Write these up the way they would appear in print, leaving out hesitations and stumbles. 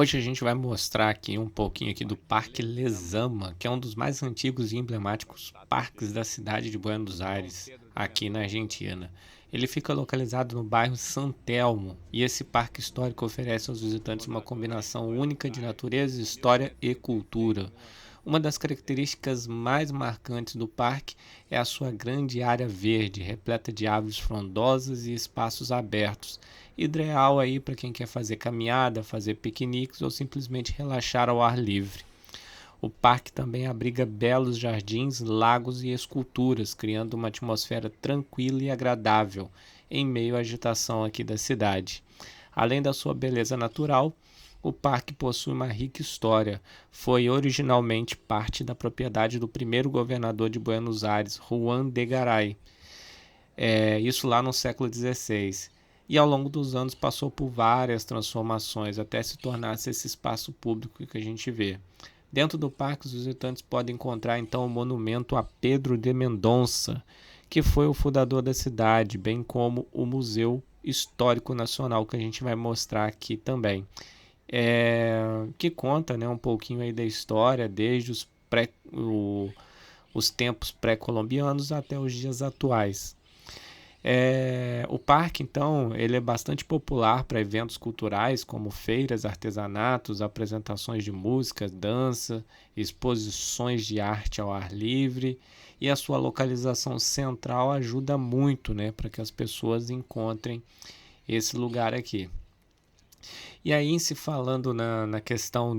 Hoje a gente vai mostrar aqui um pouquinho aqui do Parque Lezama, que é um dos mais antigos e emblemáticos parques da cidade de Buenos Aires, aqui na Argentina. Ele fica localizado no bairro San Telmo, e esse parque histórico oferece aos visitantes uma combinação única de natureza, história e cultura. Uma das características mais marcantes do parque é a sua grande área verde, repleta de árvores frondosas e espaços abertos, ideal aí para quem quer fazer caminhada, fazer piqueniques ou simplesmente relaxar ao ar livre. O parque também abriga belos jardins, lagos e esculturas, criando uma atmosfera tranquila e agradável em meio à agitação aqui da cidade. Além da sua beleza natural, o parque possui uma rica história. Foi originalmente parte da propriedade do primeiro governador de Buenos Aires, Juan de Garay. Isso lá no século XVI. E ao longo dos anos passou por várias transformações até se tornar esse espaço público que a gente vê. Dentro do parque, os visitantes podem encontrar então o monumento a Pedro de Mendonça, que foi o fundador da cidade, bem como o Museu Histórico Nacional, que a gente vai mostrar aqui também. Que conta, né, um pouquinho aí da história, desde os tempos pré-colombianos até os dias atuais. O parque, então, ele é bastante popular para eventos culturais como feiras, artesanatos, apresentações de música, dança, exposições de arte ao ar livre, e a sua localização central ajuda muito, né, para que as pessoas encontrem esse lugar aqui. E aí, se falando na questão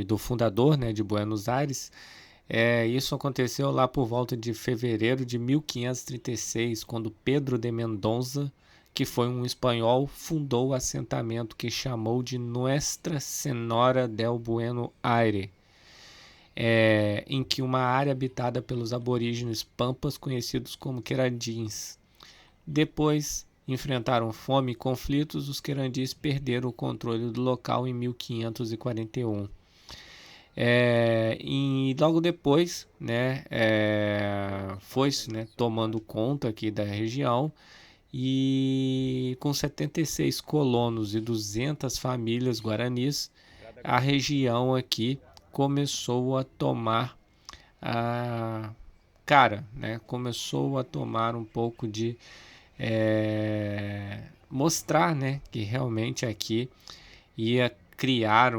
do fundador, né, de Buenos Aires, isso aconteceu lá por volta de fevereiro de 1536, quando Pedro de Mendonça, que foi um espanhol, fundou o assentamento que chamou de Nuestra Senhora del Bueno Aire, em que uma área habitada pelos aborígenes pampas conhecidos como querandins. Depois enfrentaram fome e conflitos, os querandis perderam o controle do local em 1541. E logo depois, né, foi-se, né, tomando conta aqui da região, e com 76 colonos e 200 famílias guaranis, a região aqui começou a tomar a cara, né, começou a tomar um pouco de mostrar, né, que realmente aqui ia criar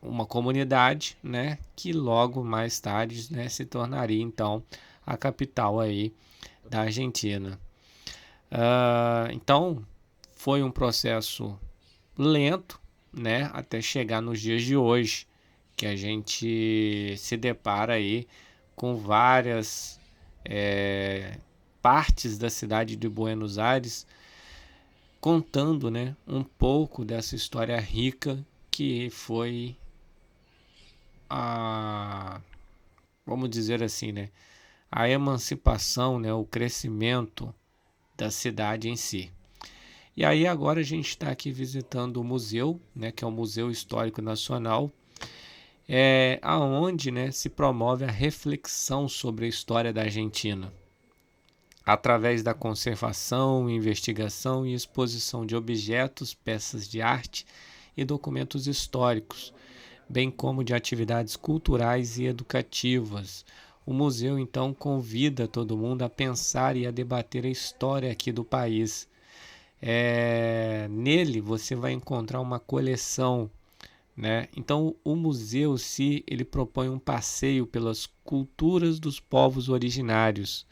uma comunidade, né, que logo mais tarde, né, se tornaria então a capital aí da Argentina. Então foi um processo lento, né, até chegar nos dias de hoje, que a gente se depara aí com várias partes da cidade de Buenos Aires contando, né, um pouco dessa história rica que foi vamos dizer assim, né, a emancipação, né, o crescimento da cidade em si. E aí agora a gente está aqui visitando o museu, né, que é o Museu Histórico Nacional, aonde, né, se promove a reflexão sobre a história da Argentina, através da conservação, investigação e exposição de objetos, peças de arte e documentos históricos, bem como de atividades culturais e educativas. O museu, então, convida todo mundo a pensar e a debater a história aqui do país. Nele você vai encontrar uma coleção, né? Então, o museu, ele propõe um passeio pelas culturas dos povos originários,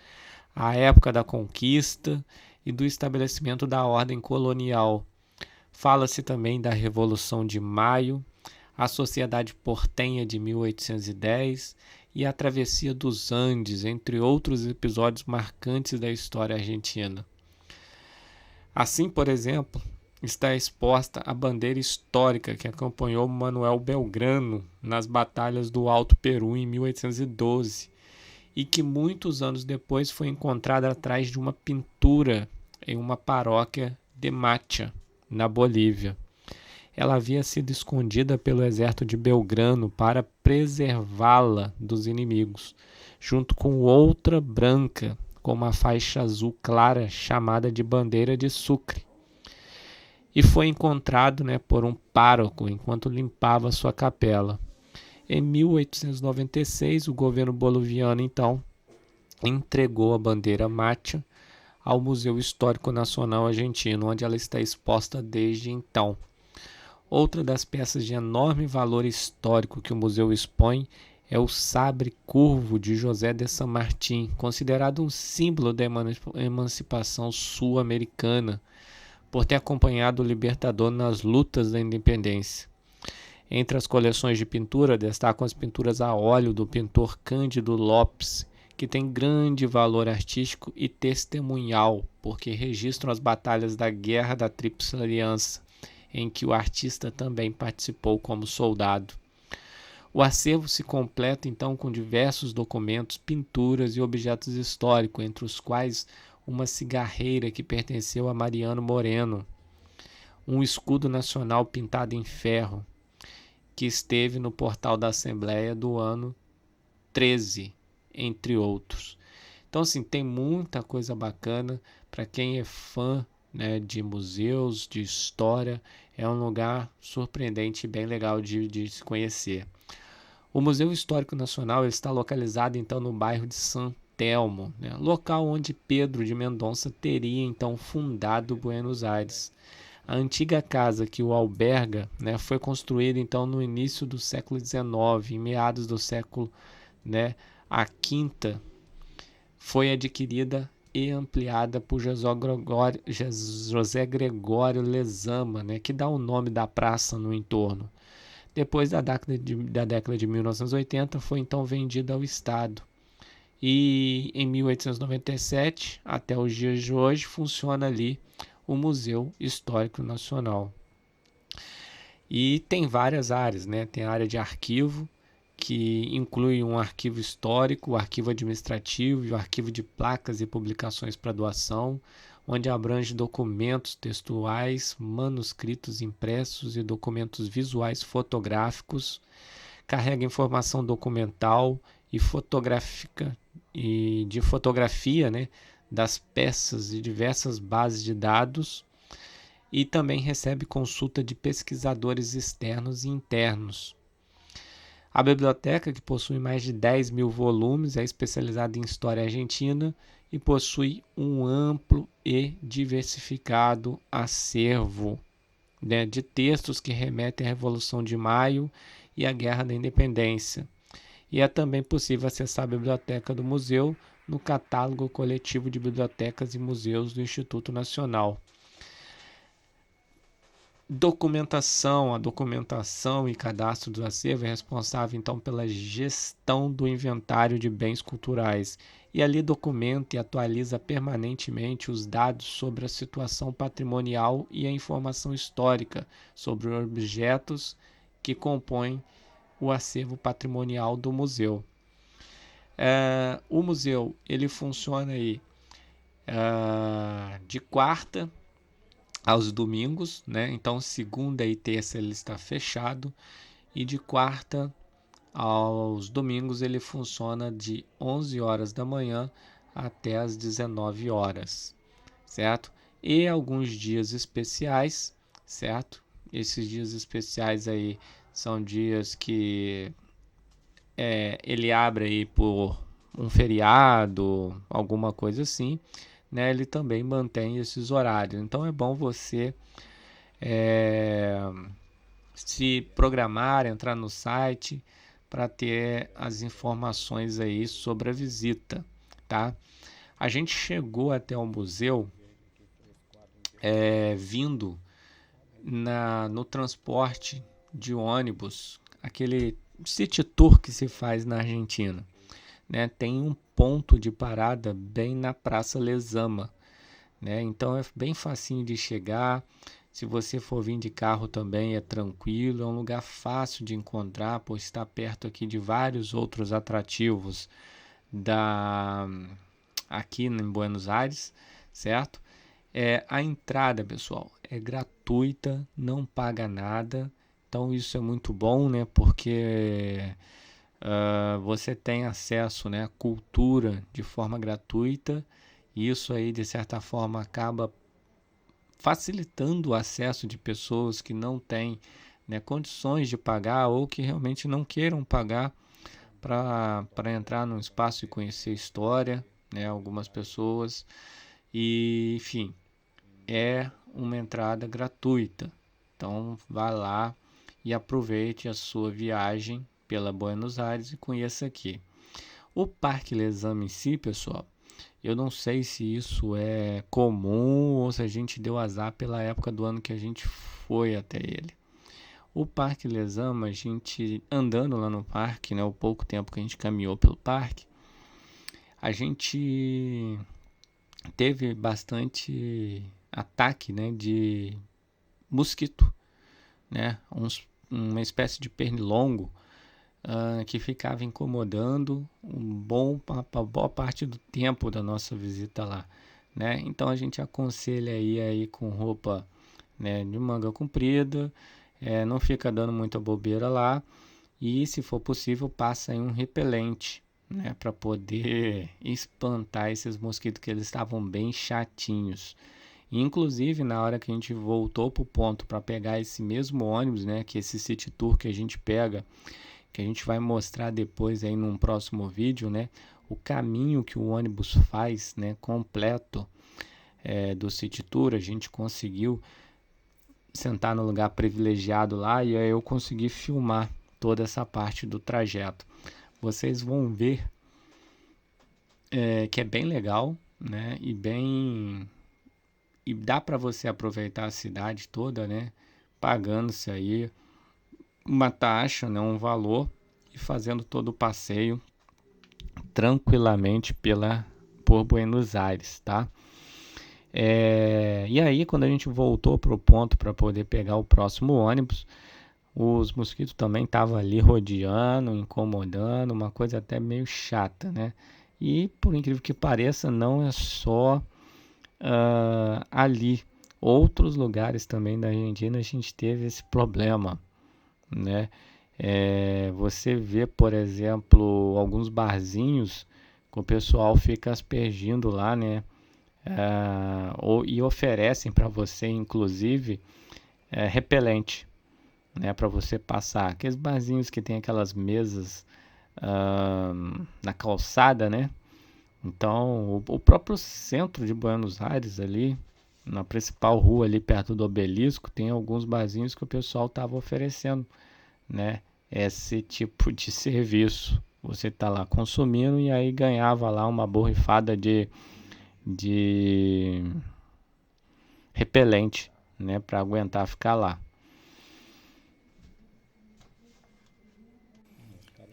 a época da conquista e do estabelecimento da ordem colonial. Fala-se também da Revolução de Maio, a Sociedade Portenha de 1810 e a Travessia dos Andes, entre outros episódios marcantes da história argentina. Assim, por exemplo, está exposta a bandeira histórica que acompanhou Manuel Belgrano nas batalhas do Alto Peru em 1812 e que muitos anos depois foi encontrada atrás de uma pintura em uma paróquia de Macha, na Bolívia. Ela havia sido escondida pelo exército de Belgrano para preservá-la dos inimigos, junto com outra branca com uma faixa azul clara chamada de bandeira de Sucre. e foi encontrado, né, por um pároco enquanto limpava sua capela. Em 1896, o governo boliviano, então, entregou a bandeira Macha ao Museu Histórico Nacional Argentino, onde ela está exposta desde então. Outra das peças de enorme valor histórico que o museu expõe é o sabre curvo de José de San Martín, considerado um símbolo da emancipação sul-americana, por ter acompanhado o libertador nas lutas da independência. Entre as coleções de pintura destacam as pinturas a óleo do pintor Cândido Lopes, que tem grande valor artístico e testemunhal, porque registram as batalhas da Guerra da Tríplice Aliança, em que o artista também participou como soldado. O acervo se completa então com diversos documentos, pinturas e objetos históricos, entre os quais uma cigarreira que pertenceu a Mariano Moreno, um escudo nacional pintado em ferro, que esteve no portal da Assembleia do ano 13, entre outros. Então, assim, tem muita coisa bacana para quem é fã, né, de museus, de história. É um lugar surpreendente e bem legal de se conhecer. O Museu Histórico Nacional está localizado, então, no bairro de San Telmo, né, local onde Pedro de Mendonça teria, então, fundado Buenos Aires. A antiga casa que o alberga, né, foi construída então no início do século XIX, em meados do século, né, a quinta foi adquirida e ampliada por José Gregório Lezama, né, que dá o nome da praça no entorno. Depois da década de 1980, foi então vendida ao Estado. E em 1897, até os dias de hoje, funciona ali o Museu Histórico Nacional. E tem várias áreas, né? Tem a área de arquivo, que inclui um arquivo histórico, o arquivo administrativo e o arquivo de placas e publicações para doação, onde abrange documentos textuais, manuscritos impressos e documentos visuais fotográficos, carrega informação documental e fotográfica e de fotografia, né, das peças e diversas bases de dados, e também recebe consulta de pesquisadores externos e internos. A biblioteca, que possui mais de 10 mil volumes, é especializada em história argentina e possui um amplo e diversificado acervo, né, de textos que remetem à Revolução de Maio e à Guerra da Independência. E é também possível acessar a biblioteca do museu no catálogo coletivo de bibliotecas e museus do Instituto Nacional. A documentação e cadastro do acervo é responsável então pela gestão do inventário de bens culturais e ali documenta e atualiza permanentemente os dados sobre a situação patrimonial e a informação histórica sobre os objetos que compõem o acervo patrimonial do museu. O museu ele funciona aí de quarta aos domingos, né? Então segunda e terça ele está fechado e de quarta aos domingos ele funciona de 11 horas da manhã até as 19 horas, certo? E alguns dias especiais, certo? Esses dias especiais aí são dias que ele abre aí por um feriado, alguma coisa assim, né? Ele também mantém esses horários. Então é bom você se programar, entrar no site para ter as informações aí sobre a visita, tá? A gente chegou até o museu vindo no transporte de ônibus, aquele city tour que se faz na Argentina, né? Tem um ponto de parada bem na Praça Lezama, né? Então é bem facinho de chegar. Se você for vir de carro também é tranquilo, é um lugar fácil de encontrar, pois está perto aqui de vários outros atrativos aqui em Buenos Aires, certo? A entrada, pessoal, é gratuita, não paga nada. Então isso é muito bom, né? Porque você tem acesso, né, à cultura de forma gratuita. E isso aí, de certa forma, acaba facilitando o acesso de pessoas que não têm, né, condições de pagar ou que realmente não queiram pagar para entrar no espaço e conhecer história, né, algumas pessoas. E, enfim, é uma entrada gratuita. Então, vá lá e aproveite a sua viagem pela Buenos Aires e conheça aqui. O Parque Les Ames em si, pessoal, eu não sei se isso é comum ou se a gente deu azar pela época do ano que a gente foi até ele. O Parque Les Ames, a gente andando lá no parque, né, o pouco tempo que a gente caminhou pelo parque, a gente teve bastante ataque, né, de mosquito, né, uma espécie de pernilongo que ficava incomodando uma boa parte do tempo da nossa visita lá, né? Então a gente aconselha aí com roupa, né, de manga comprida, não fica dando muita bobeira lá e, se for possível, passa aí um repelente, né, para poder espantar esses mosquitos que eles estavam bem chatinhos. Inclusive, na hora que a gente voltou para o ponto para pegar esse mesmo ônibus, né, que esse City Tour que a gente pega, que a gente vai mostrar depois aí num próximo vídeo, né, o caminho que o ônibus faz, né, completo do City Tour, a gente conseguiu sentar no lugar privilegiado lá e aí eu consegui filmar toda essa parte do trajeto. Vocês vão ver que é bem legal, né, e dá para você aproveitar a cidade toda, né, pagando-se aí uma taxa, né, um valor e fazendo todo o passeio tranquilamente por Buenos Aires, tá? E aí, quando a gente voltou para o ponto para poder pegar o próximo ônibus, os mosquitos também estavam ali rodeando, incomodando, uma coisa até meio chata, né? E, por incrível que pareça, não é só ali. Outros lugares também da Argentina a gente teve esse problema, né? Você vê, por exemplo, alguns barzinhos que o pessoal fica aspergindo lá, né? E oferecem para você, inclusive, repelente, né? Para você passar. Aqueles barzinhos que tem aquelas mesas na calçada, né? Então, o próprio centro de Buenos Aires ali, na principal rua ali perto do Obelisco, tem alguns barzinhos que o pessoal estava oferecendo, né, esse tipo de serviço. Você tá lá consumindo e aí ganhava lá uma borrifada de repelente, né, para aguentar ficar lá.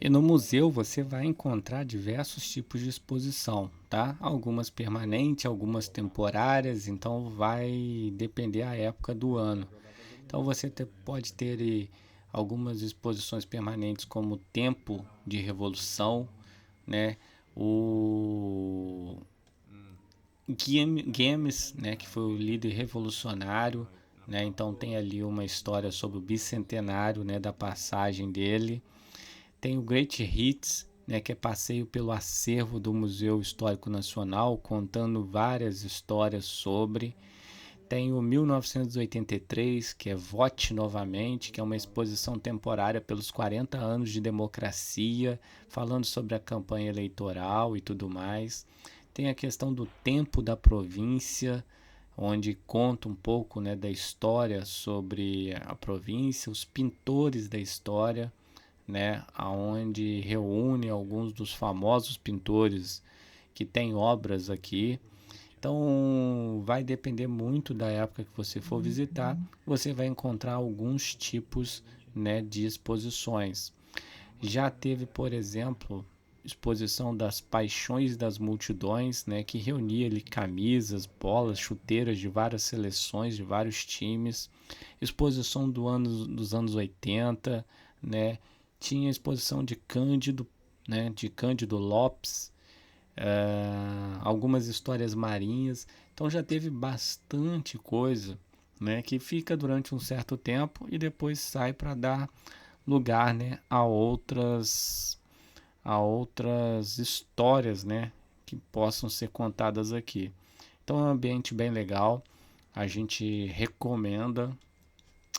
E no museu você vai encontrar diversos tipos de exposição, tá? Algumas permanentes, algumas temporárias, então vai depender a época do ano. Então você pode ter algumas exposições permanentes como o Tempo de Revolução, né? O Games, né, que foi o líder revolucionário, né? Então tem ali uma história sobre o bicentenário, né, da passagem dele. Tem o Great Hits, né, que é passeio pelo acervo do Museu Histórico Nacional, contando várias histórias sobre. Tem o 1983, que é Vote Novamente, que é uma exposição temporária pelos 40 anos de democracia, falando sobre a campanha eleitoral e tudo mais. Tem a questão do Tempo da Província, onde conta um pouco, né, da história sobre a província, os pintores da história, né, aonde reúne alguns dos famosos pintores que têm obras aqui. Então, vai depender muito da época que você for visitar. Você vai encontrar alguns tipos, né, de exposições. Já teve, por exemplo, exposição das Paixões das Multidões, né, que reunia ali camisas, bolas, chuteiras de várias seleções, de vários times. Exposição dos anos 80, né? Tinha exposição de Cândido, né, de Cândido Lopes, algumas histórias marinhas. Então já teve bastante coisa, né, que fica durante um certo tempo e depois sai para dar lugar, né, a outras histórias, né, que possam ser contadas aqui. Então é um ambiente bem legal. a gente recomenda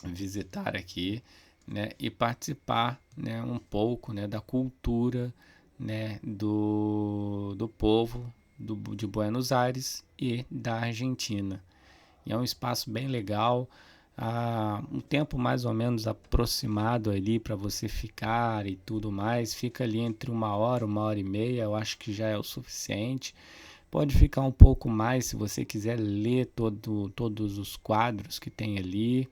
visitar aqui, né, e participar, né, um pouco, né, da cultura, né, do povo de Buenos Aires e da Argentina. E é um espaço bem legal, um tempo mais ou menos aproximado ali para você ficar e tudo mais, fica ali entre 1 hora e meia, eu acho que já é o suficiente. Pode ficar um pouco mais se você quiser ler todos os quadros que tem ali,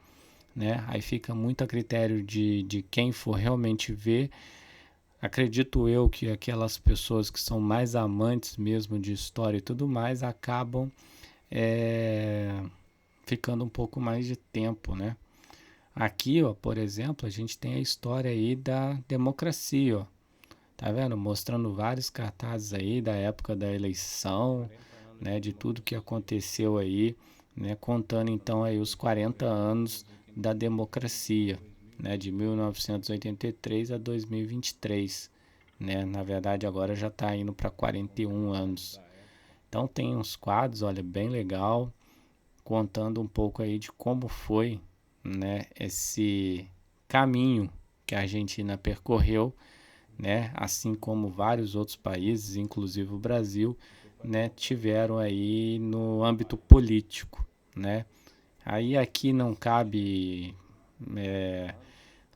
né? Aí fica muito a critério de quem for realmente ver. Acredito eu que aquelas pessoas que são mais amantes mesmo de história e tudo mais acabam é, ficando um pouco mais de tempo, né? Aqui, ó, por exemplo, a gente tem a história aí da democracia, ó. Tá vendo? Mostrando vários cartazes aí da época da eleição, né, de tudo que aconteceu aí, né, contando então aí os 40 anos da democracia, né, de 1983 a 2023, né? Na verdade agora já está indo para 41 anos. Então tem uns quadros, olha, bem legal, contando um pouco aí de como foi, né, esse caminho que a Argentina percorreu, né, assim como vários outros países, inclusive o Brasil, né, tiveram aí no âmbito político, né? Aí aqui não cabe é,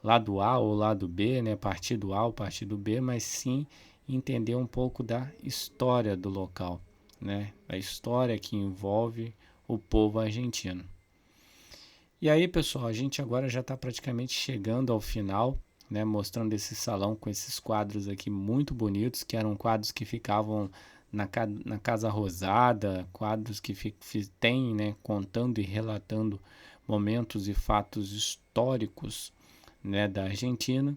lado A ou lado B, né, partido A ou partido B, mas sim entender um pouco da história do local, né, a história que envolve o povo argentino. E aí, pessoal, a gente agora já está praticamente chegando ao final, né, mostrando esse salão com esses quadros aqui muito bonitos, que eram quadros que ficavam na Casa Rosada, quadros que tem, né, contando e relatando momentos e fatos históricos, né, da Argentina.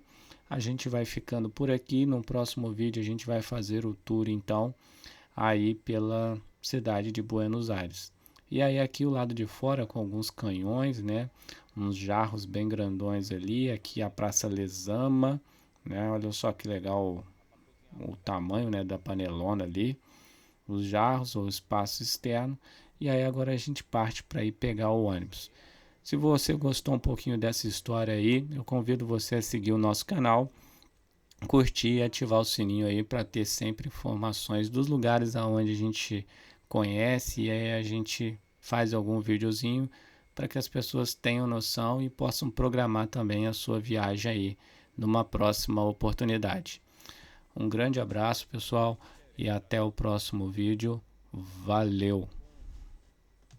A gente vai ficando por aqui. No próximo vídeo a gente vai fazer o tour, então, aí pela cidade de Buenos Aires. E aí aqui o lado de fora com alguns canhões, né? Uns jarros bem grandões ali. Aqui a Praça Lezama, né? Olha só que legal o tamanho, né, da panelona ali. Os jarros, o espaço externo. E aí agora a gente parte para ir pegar o ônibus. Se você gostou um pouquinho dessa história aí, eu convido você a seguir o nosso canal, curtir e ativar o sininho aí para ter sempre informações dos lugares aonde a gente conhece, e aí a gente faz algum videozinho para que as pessoas tenham noção e possam programar também a sua viagem aí numa próxima oportunidade. Um grande abraço, pessoal, e até o próximo vídeo. Valeu!